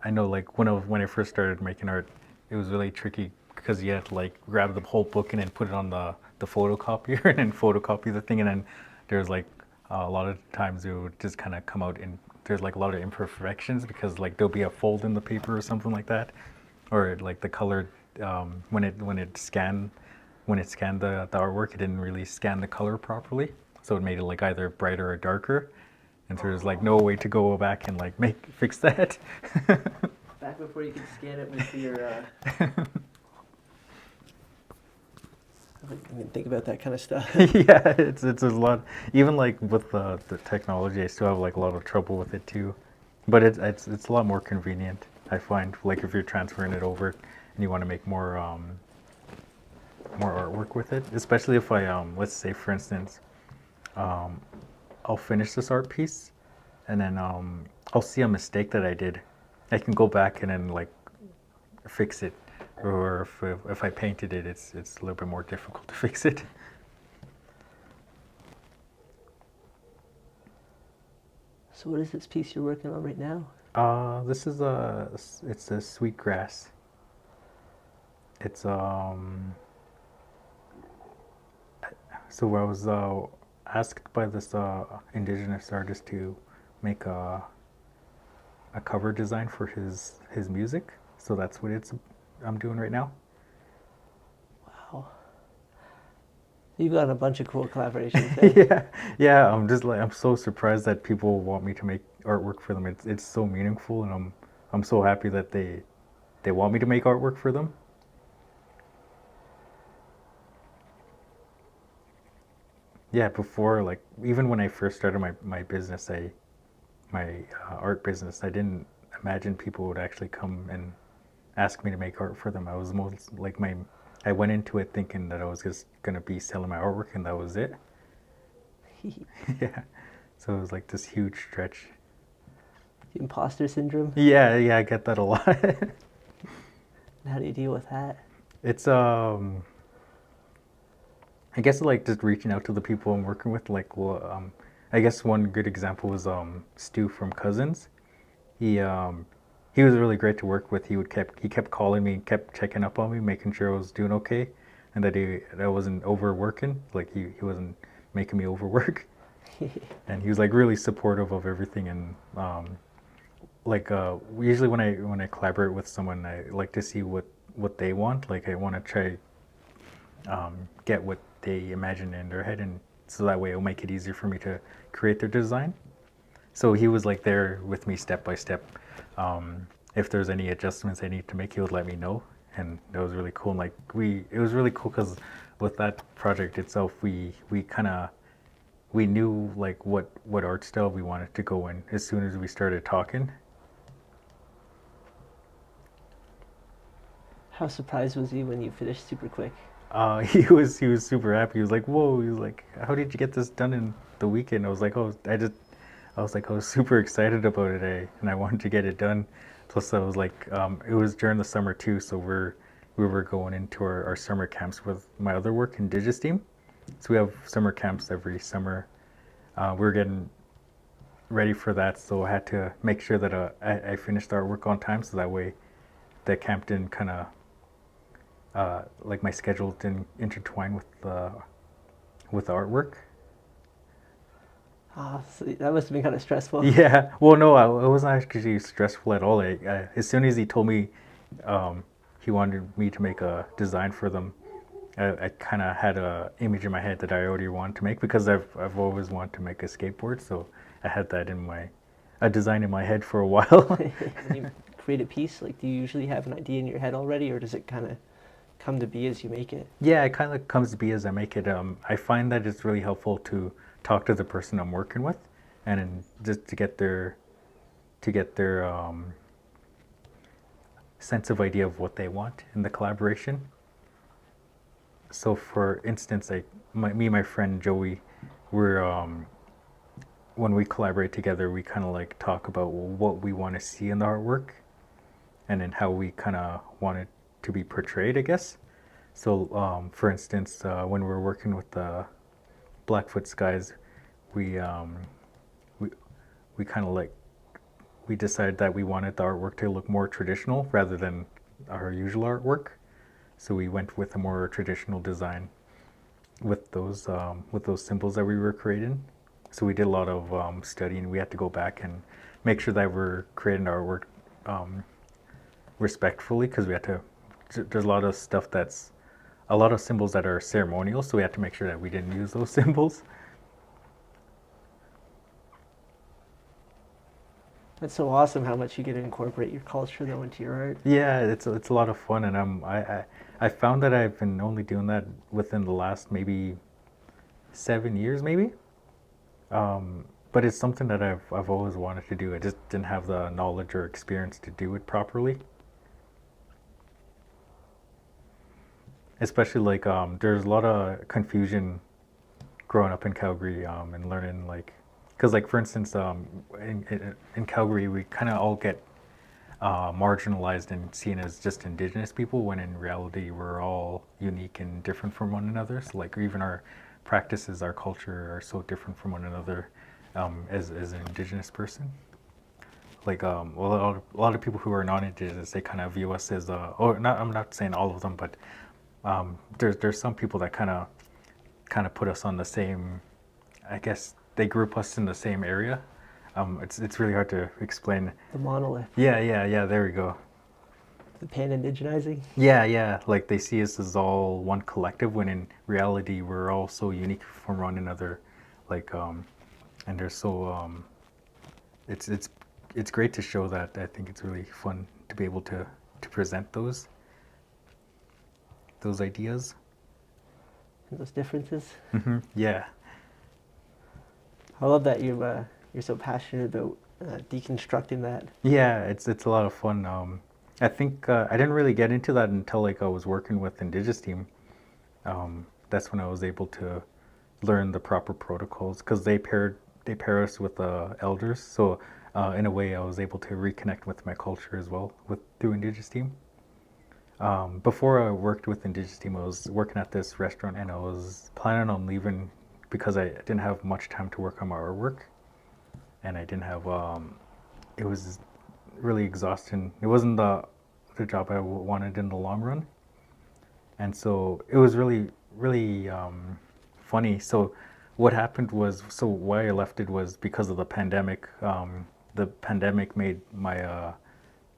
I know, like when I first started making art, it was really tricky because you had to like grab the whole book and then put it on the photocopier and then photocopy the thing, and then there's like a lot of times it would just kind of come out, and there's like a lot of imperfections because like there'll be a fold in the paper or something like that, or like the color when it scanned when it scanned the artwork, it didn't really scan the color properly, so it made it like either brighter or darker, and so there's like no way to go back and like fix that. Back before you could scan it with your. I didn't think about that kind of stuff. Yeah, it's a lot. Even like with the technology, I still have like a lot of trouble with it too. But it's a lot more convenient, I find. Like if you're transferring it over and you want to make more artwork with it, especially if I let's say for instance, I'll finish this art piece and then I'll see a mistake that I did. I can go back and then like fix it. Or if I painted it, it's a little bit more difficult to fix it. So what is this piece you're working on right now? This is it's a sweet grass. It's so I was asked by this indigenous artist to make a cover design for his music. So that's what I'm doing right now. Wow. You've got a bunch of cool collaborations there. Yeah. I'm just like I'm so surprised that people want me to make artwork for them. It's so meaningful, and I'm so happy that they want me to make artwork for them. Yeah, before like even when I first started my business, my art business, I didn't imagine people would actually come and ask me to make art for them. I was most like I went into it thinking that I was just gonna be selling my artwork and that was it. Yeah, so it was like this huge stretch. The imposter syndrome. Yeah, I get that a lot. How do you deal with that? It's I guess like just reaching out to the people I'm working with. Like, well, I guess one good example was Stu from Cousins. He he was really great to work with. He kept calling me, kept checking up on me, making sure I was doing okay, and that I wasn't overworking. Like he wasn't making me overwork, and he was like really supportive of everything. And like usually when I collaborate with someone, I like to see what they want. Like I want to try get what they imagine in their head, and so that way it'll make it easier for me to create their design. So he was like there with me step by step. If there's any adjustments I need to make, he would let me know, and that was really cool. And like it was really cool because with that project itself, we kind of we knew like what art style we wanted to go in as soon as we started talking. How surprised was he when you finished super quick? He was super happy. He was like, "Whoa!" He was like, "How did you get this done in the weekend?" I was like, "Oh, I was like, I was super excited about it, and I wanted to get it done." Plus, I was like, it was during the summer too, so we were going into our summer camps with my other work in Digisteam. So we have summer camps every summer. We were getting ready for that, so I had to make sure that I finished our work on time, so that way the camp didn't kind of like my schedule didn't intertwine with the artwork. Ah, so that must have been kind of stressful. Yeah. Well, no, it wasn't actually stressful at all. As soon as he told me he wanted me to make a design for them, I kind of had a image in my head that I already wanted to make because I've always wanted to make a skateboard, so I had that in a design in my head for a while. When you create a piece, like, do you usually have an idea in your head already, or does it kind of come to be as you make it? Yeah, it kind of comes to be as I make it. I find that it's really helpful to talk to the person I'm working with, and then just to get their sense of idea of what they want in the collaboration. So, for instance, me and my friend Joey, we're when we collaborate together, we kind of like talk about what we want to see in the artwork, and then how we kind of want it to be portrayed, I guess. So, for instance, when we're working with the Blackfoot guys, we we we kind of like we decided that we wanted the artwork to look more traditional rather than our usual artwork. So we went with a more traditional design with those symbols that we were creating. So we did a lot of studying. We had to go back and make sure that we're creating our work respectfully because we had to. There's a lot of stuff that's a lot of symbols that are ceremonial, so we had to make sure that we didn't use those symbols. That's so awesome how much you get to incorporate your culture though into your art. Yeah, it's a lot of fun, and I found that I've been only doing that within the last maybe 7 years, maybe. But it's something that I've always wanted to do. I just didn't have the knowledge or experience to do it properly. Especially like there's a lot of confusion growing up in Calgary and learning like, because like for instance in Calgary we kind of all get marginalized and seen as just Indigenous people when in reality we're all unique and different from one another. So like even our practices, our culture are so different from one another as an Indigenous person. Like well, a lot of people who are non-Indigenous, they kind of view us as or not. I'm not saying all of them, but there's some people that kind of put us on the same. I guess they group us in the same area. It's really hard to explain. The monolith, Yeah. There we go. the pan-indigenizing. Yeah. Like they see us as all one collective, when in reality we're all so unique from one another. Like and they're so it's great to show that. I think it's really fun to be able to present those ideas. And those differences. Yeah. I love that you're so passionate about deconstructing that. Yeah, it's a lot of fun. I think I didn't really get into that until like I was working with Indigenous team. That's when I was able to learn the proper protocols, because they pair us with elders. So in a way, I was able to reconnect with my culture as well through Indigenous team. Before I worked with Indigenous team, I was working at this restaurant, and I was planning on leaving because I didn't have much time to work on my artwork, and I didn't have. It was really exhausting. It wasn't the job I wanted in the long run, and so it was really funny. So what happened was, so why I left it was because of the pandemic. The pandemic made my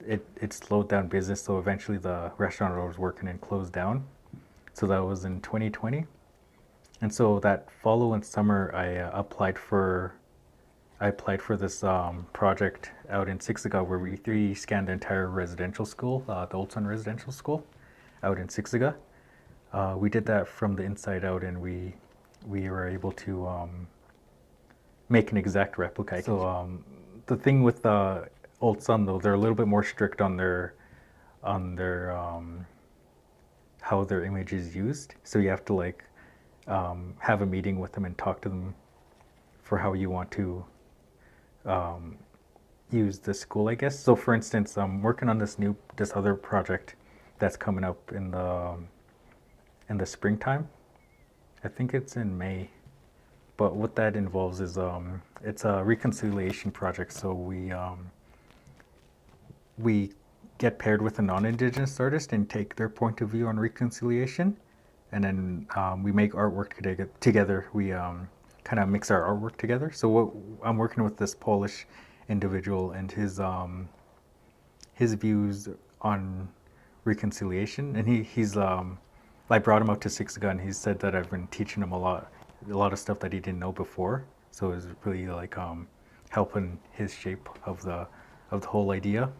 it slowed down business. So eventually the restaurant I was working in closed down. So that was in 2020. And so that following summer, I applied for this project out in Siksika, where we 3D scanned the entire residential school, the Old Sun Residential School, out in Siksika. We did that from the inside out, and we were able to make an exact replica. So the thing with the Old Sun, though, they're a little bit more strict on their how their image is used. So you have to like have a meeting with them and talk to them for how you want to use the school, I guess. So for instance, I'm working on this other project that's coming up in the springtime. I think it's in May. But what that involves is it's a reconciliation project. So we get paired with a non-Indigenous artist and take their point of view on reconciliation, and then we make artwork together. We kind of mix our artwork together. So I'm working with this Polish individual, and his views on reconciliation, and he's I brought him out to Siksika, and he said that I've been teaching him a lot of stuff that he didn't know before. So it was really like helping his shape of the whole idea.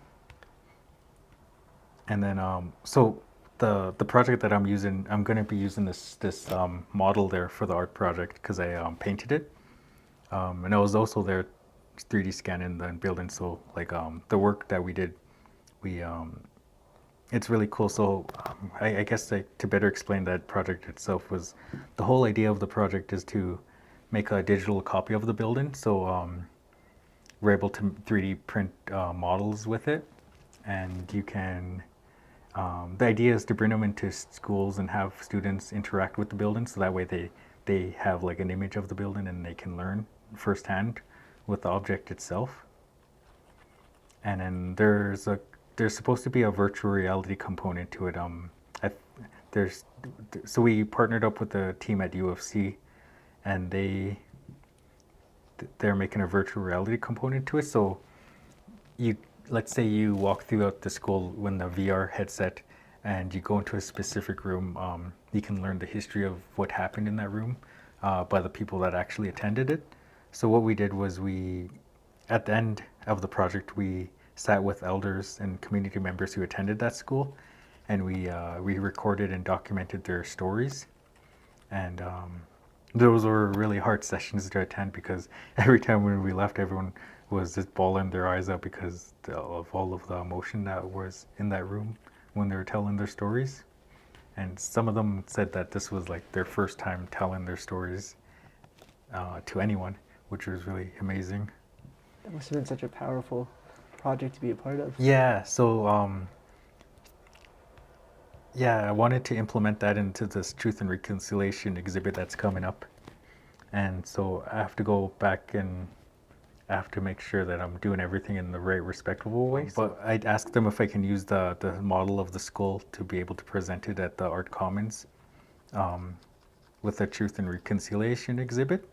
And then so the project that I'm using, I'm going to be using this model there for the art project, because I painted it, and I was also there 3D scanning the building. So like the work that we did, it's really cool. So I guess to better explain that project itself, was the whole idea of the project is to make a digital copy of the building. So we're able to 3D print models with it, and you can. The idea is to bring them into schools and have students interact with the building, so that way they have like an image of the building and they can learn firsthand with the object itself. And then there's supposed to be a virtual reality component to it. So we partnered up with the team at UFC, and they're making a virtual reality component to it. So let's say you walk throughout the school with the VR headset, and you go into a specific room, you can learn the history of what happened in that room by the people that actually attended it. So what we did was at the end of the project, we sat with elders and community members who attended that school, and we recorded and documented their stories. And those were really hard sessions to attend because every time when we left, everyone was just bawling their eyes out because of all of the emotion that was in that room when they were telling their stories. And some of them said that this was like their first time telling their stories to anyone, which was really amazing. That must have been such a powerful project to be a part of. Yeah, so yeah, I wanted to implement that into this Truth and Reconciliation exhibit that's coming up. And so I have to go back and I have to make sure that I'm doing everything in the right, respectable way. But I'd ask them if I can use the model of the skull to be able to present it at the Art Commons with the Truth and Reconciliation exhibit.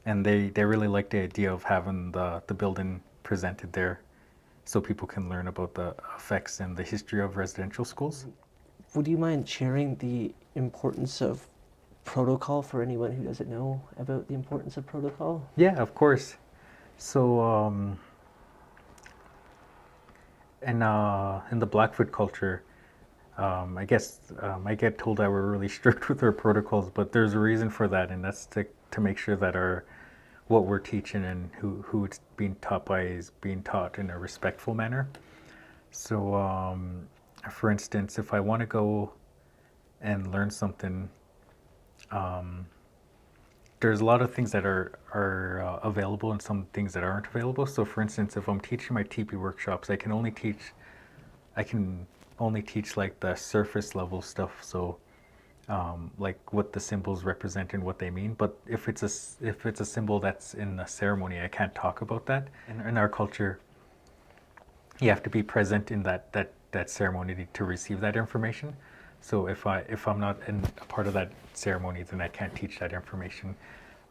And they really like the idea of having the building presented there so people can learn about the effects and the history of residential schools. Would you mind sharing the importance of protocol for anyone who doesn't know about the importance of protocol? Yeah, of course. So in the Blackfoot culture, I guess I get told that we're really strict with our protocols, but there's a reason for that, and that's to make sure that what we're teaching and who it's being taught by is being taught in a respectful manner. So, for instance, if I want to go and learn something, there's a lot of things that are available and some things that aren't available. So, for instance, if I'm teaching my TP workshops, I can only teach like the surface level stuff. So, like what the symbols represent and what they mean. But if it's a symbol that's in a ceremony, I can't talk about that. In our culture, you have to be present in that ceremony to receive that information. So if I'm not in a part of that ceremony, then I can't teach that information.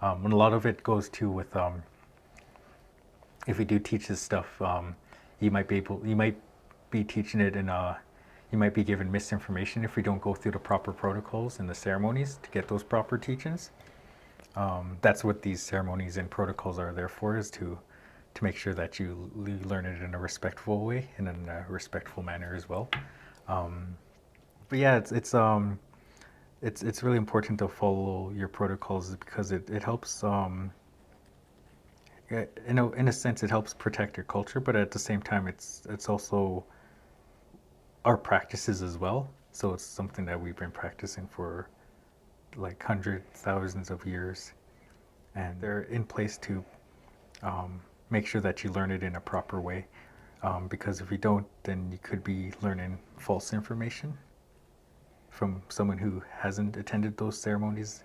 And a lot of it goes to with if you do teach this stuff, you might be teaching it in a you might be given misinformation if we don't go through the proper protocols and the ceremonies to get those proper teachings. That's what these ceremonies and protocols are there for, is to make sure that you learn it in a respectful way and in a respectful manner as well. But yeah, it's really important to follow your protocols because it helps. In a sense, it helps protect your culture, but at the same time, it's also our practices as well. So it's something that we've been practicing for like hundreds, thousands of years, and they're in place to make sure that you learn it in a proper way. Because if you don't, then you could be learning false information from someone who hasn't attended those ceremonies.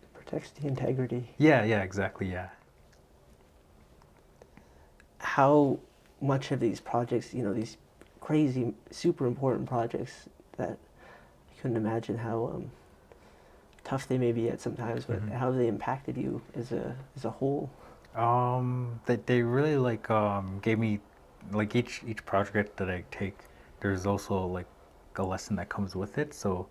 It protects the integrity. Yeah, exactly, yeah. How much of these projects, these crazy, super important projects that I couldn't imagine how tough they may be at sometimes, but how have they impacted you as a whole? They really gave me like each project that I take. There's also like a lesson that comes with it. So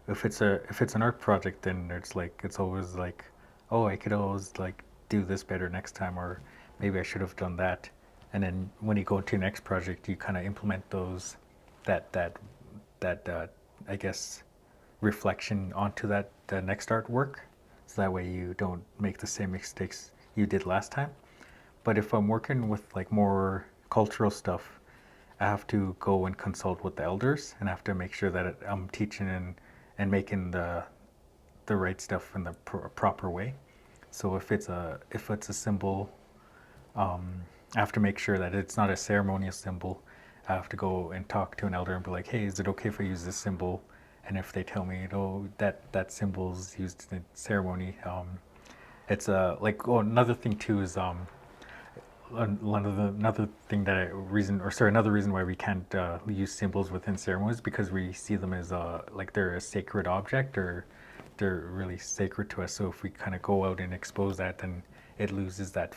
if it's an art project, then it's always like, oh, I could always like do this better next time, or maybe I should have done that. And then when you go to your next project, you kind of implement that I guess reflection onto the next artwork, so that way you don't make the same mistakes you did last time. But if I'm working with like more cultural stuff, I have to go and consult with the elders, and I have to make sure that I'm teaching and making the right stuff in the proper way. So if it's a symbol, I have to make sure that it's not a ceremonial symbol. I have to go and talk to an elder and be like, hey, is it okay if I use this symbol? And if they tell me, oh, that symbol's used in ceremony, it's another thing too is another reason why we can't use symbols within ceremonies, because we see them as like they're a sacred object, or they're really sacred to us. So if we kind of go out and expose that, then it loses that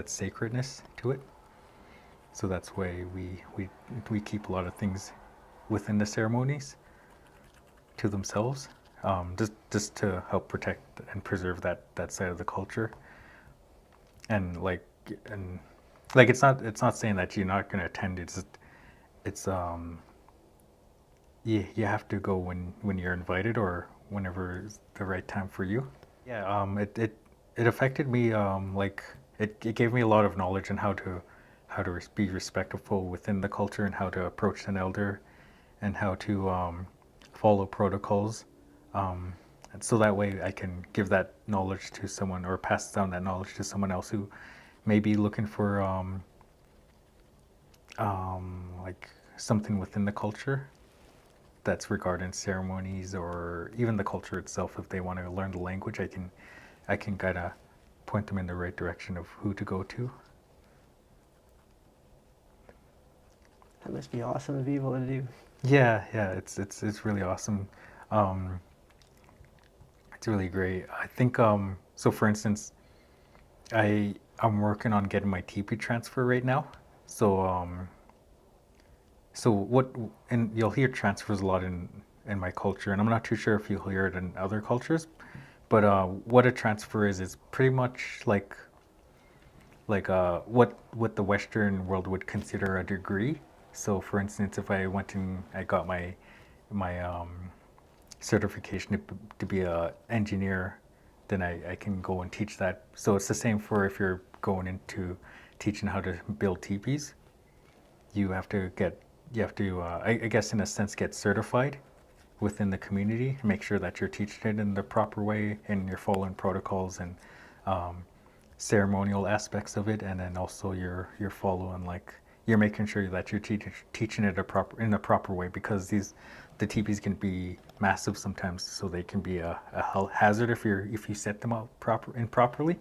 sacredness to it. So that's why we keep a lot of things within the ceremonies to themselves, just to help protect and preserve that side of the culture. And like it's not saying that you're not going to attend. It's you have to go when you're invited or whenever is the right time for you. Yeah, it affected me. Like it gave me a lot of knowledge on how to be respectful within the culture and how to approach an elder, and how to follow protocols. And so that way I can give that knowledge to someone or pass down that knowledge to someone else who may be looking for like something within the culture that's regarding ceremonies or even the culture itself. If they want to learn the language, I can kind of point them in the right direction of who to go to. That must be awesome to be able to do. Yeah, it's really awesome. Um, it's really great. I think so. For instance, I'm working on getting my TP transfer right now. So so what, and you'll hear transfers a lot in my culture, and I'm not too sure if you'll hear it in other cultures. But what a transfer is pretty much like what the Western world would consider a degree. So, for instance, if I went and I got my certification to be a engineer, then I can go and teach that. So it's the same for if you're going into teaching how to build teepees. You have to I guess in a sense get certified within the community, make sure that you're teaching it in the proper way and you're following protocols and um, ceremonial aspects of it, and then also you're following, like, you're making sure that you're teaching it in a proper way, because the teepees can be massive sometimes, so they can be a hazard if you set them up improperly.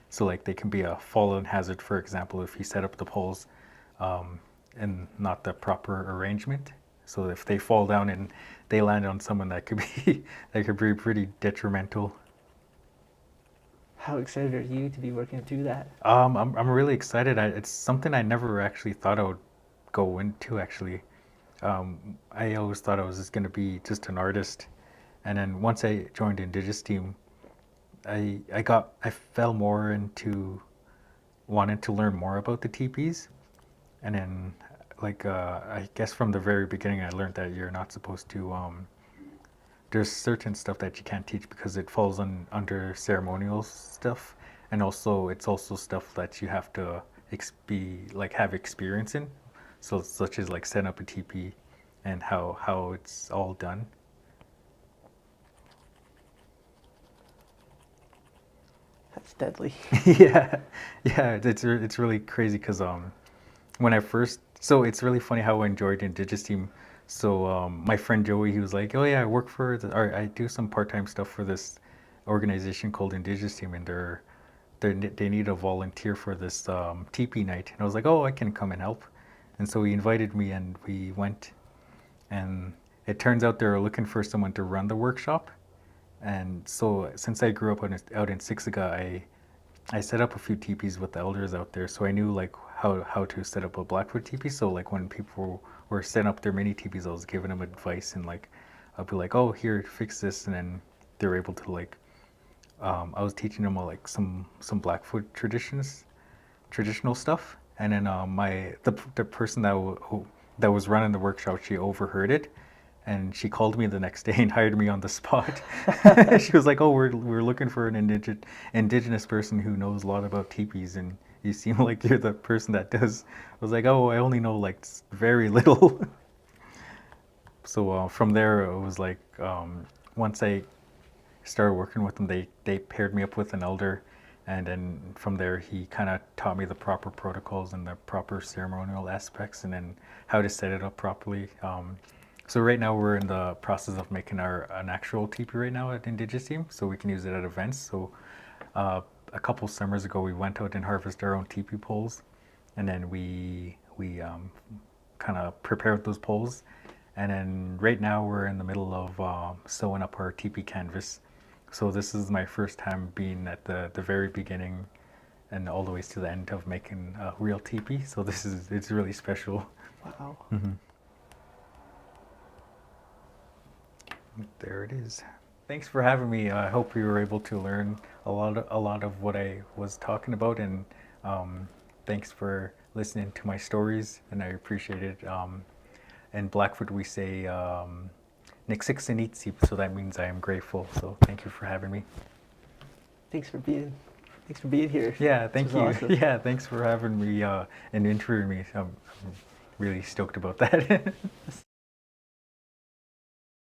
So like they can be a fallen hazard, for example, if you set up the poles um, and not the proper arrangement. So if they fall down and they land on someone, that could be that could be pretty detrimental. How excited are you to be working through that? I'm really excited. It's something I never actually thought I would go into. Actually, I always thought I was just going to be just an artist, and then once I joined the Indigenous team, I fell more into wanting to learn more about the teepees, and then like I guess from the very beginning I learned that you're not supposed to. There's certain stuff that you can't teach because it falls under ceremonial stuff, and also it's also stuff that you have to be like have experience in, so such as like setting up a teepee and how it's all done. That's deadly. Yeah, yeah, it's really crazy because when I first, so it's really funny how I enjoyed the Indigenous team. So my friend Joey, he was like, "Oh yeah, I work for or I do some part-time stuff for this organization called Indigenous team, and they need a volunteer for this teepee night." And I was like, "Oh, I can come and help." And so he invited me, and we went. And it turns out they were looking for someone to run the workshop. And so since I grew up out in Sixiga, I set up a few teepees with the elders out there, so I knew like how to set up a Blackfoot teepee. So like when people were setting up their mini teepees, I was giving them advice, and like I'll be like, "Oh, here, fix this," and then they're able to like. I was teaching them like some Blackfoot traditional stuff, and then the person that was running the workshop, she overheard it, and she called me the next day and hired me on the spot. She was like, "Oh, we're looking for an indigenous person who knows a lot about teepees, and you seem like you're the person that does." I was like, "Oh, I only know like very little." So from there, it was like once I started working with them, they paired me up with an elder, and then from there he kind of taught me the proper protocols and the proper ceremonial aspects, and then how to set it up properly. So right now we're in the process of making an actual teepee right now at Indigenous Team, so we can use it at events. So a couple summers ago, we went out and harvested our own teepee poles, and then we kind of prepared those poles, and then right now we're in the middle of sewing up our teepee canvas. So this is my first time being at the very beginning and all the way to the end of making a real teepee. So it's really special. Wow. Hmm. There it is. Thanks for having me. I hope you were able to learn a lot of what I was talking about, and thanks for listening to my stories, and I appreciate it. In Blackfoot, we say "Niksik, so that means I am grateful. So thank you for having me. Thanks for being here. Yeah, This thank was you. awesome. Yeah, thanks for having me and interviewing me. I'm really stoked about that.